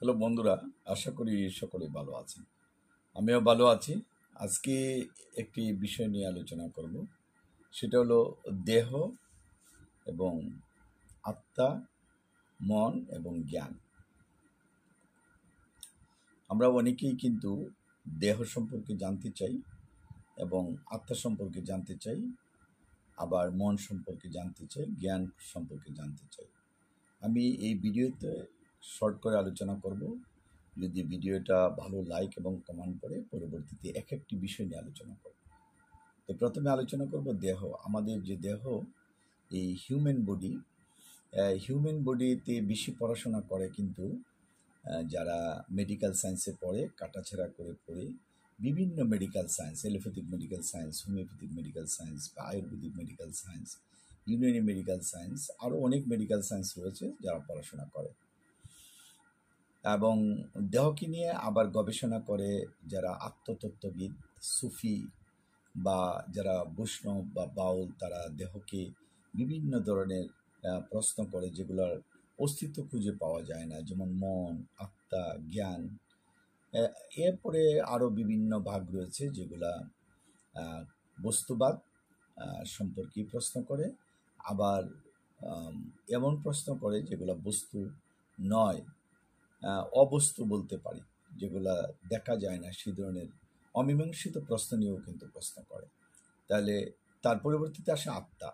Hello বন্ধুরা, আশা করি সকলে ভালো আছেন। আমিও ভালো আছি। আজকে একটি বিষয় নিয়ে আলোচনা করব। সেটা হলো দেহ এবং আত্মা, মন এবং জ্ঞান। আমরা অনেকেই কিন্তু দেহ সম্পর্কে জানতে চাই এবং আত্মা সম্পর্কে জানতে চাই, আবার মন সম্পর্কে জানতে চাই, জ্ঞান সম্পর্কে জানতে চাই। আমি এই ভিডিওতে শর্ট করে আলোচনা করব। যদি ভিডিওটা ভালো লাইক এবং কমেন্ট করে পরবর্তীতে এক একটি বিষয় নিয়ে আলোচনা করব। তো প্রথমে আলোচনা করব দেহ। আমাদের যে দেহ, এই হিউম্যান বডিতে বেশি পড়াশোনা করে কিন্তু যারা মেডিকেল সায়েন্সে পড়ে, কাটাছেঁড়া করে পড়ে বিভিন্ন medical science, allopathic medical science, homeopathic medical science বা ayurvedic medical science, Unani medical science, আরও অনেক মেডিকেল সায়েন্স রয়েছে যারা পড়াশোনা করে এবং দেহকে নিয়ে আবার গবেষণা করে যারা আত্মতত্ত্ববিদ, সুফি বা যারা বৈষ্ণব বা বাউল, তারা দেহকে বিভিন্ন ধরনের প্রশ্ন করে যেগুলোর অস্তিত্ব খুঁজে পাওয়া যায় না, যেমন মন, আত্মা, জ্ঞান। এরপরে আরও বিভিন্ন ভাগ রয়েছে যেগুলা বস্তুবাদ সম্পর্কে প্রশ্ন করে, আবার এমন প্রশ্ন করে যেগুলা বস্তু নয়, অবস্তু বলতে পারি, যেগুলা দেখা যায় না, সেই ধরনের অমীমাংসিত প্রশ্ন নিয়েও কিন্তু প্রশ্ন করে। তাহলে তার পরিবর্তিতে আসে আত্মা।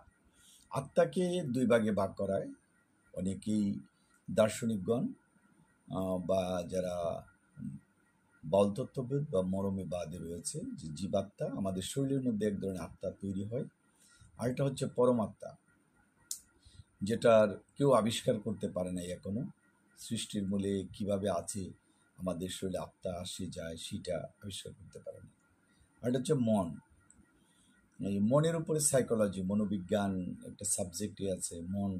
আত্মাকে দুই ভাগে ভাগ করায় অনেকেই দার্শনিকগণ বা যারা বাউলতত্ত্ববিদ বা মরমীবাদী রয়েছে, যে জীবাত্মা, আমাদের শরীরের মধ্যে এক ধরনের আত্মা তৈরি হয়। আরেকটা হচ্ছে পরমাত্মা, যেটার কেউ আবিষ্কার করতে পারে নাই এখনো। সৃষ্টির মূলে কিভাবে আছে আমাদের শরীরে আত্মা আসে যায়, সেটা আবিষ্কার করতে পারে না। আর এটা হচ্ছে মন। এই মনের উপরে সাইকোলজি, মনোবিজ্ঞান একটা সাবজেক্টই আছে। মন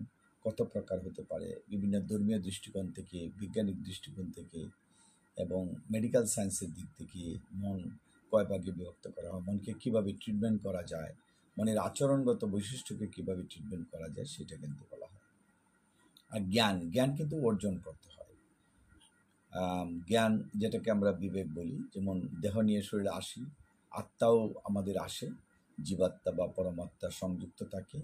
কত প্রকার হতে পারে, বিভিন্ন ধর্মীয় দৃষ্টিকোণ থেকে, বৈজ্ঞানিক দৃষ্টিকোণ থেকে এবং মেডিকেল সায়েন্সের দিক থেকে মন কয় ভাগে বিভক্ত করা হয়, মনকে কীভাবে ট্রিটমেন্ট করা যায়, মনের আচরণগত বৈশিষ্ট্যকে কীভাবে ট্রিটমেন্ট করা যায়, সেটা কিন্তু বলা হয়। আর জ্ঞান কিন্তু অর্জন করতে হয়। জ্ঞান, যেটাকে আমরা বিবেক বলি, যেমন দেহ নিয়ে শরীরে আসি, আত্মাও আমাদের আসে, জীবাত্মা বা পরমাত্মা সংযুক্ত থাকে।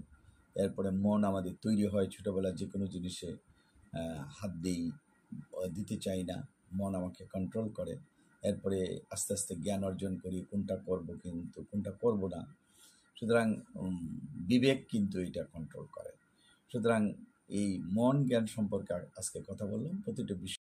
এরপরে মন আমাদের তৈরি হয়, ছোটোবেলায় যে কোনো জিনিসে হাত দিতে চাই না, মন আমাকে কন্ট্রোল করে। এরপরে আস্তে আস্তে জ্ঞান অর্জন করি, কোনটা করব কিন্তু কোনটা করব না। সুতরাং বিবেক কিন্তু এটা কন্ট্রোল করে। সুতরাং এই মন জ্ঞান সম্পর্কে আজকে কথা বললাম। প্রতিটা বিষয়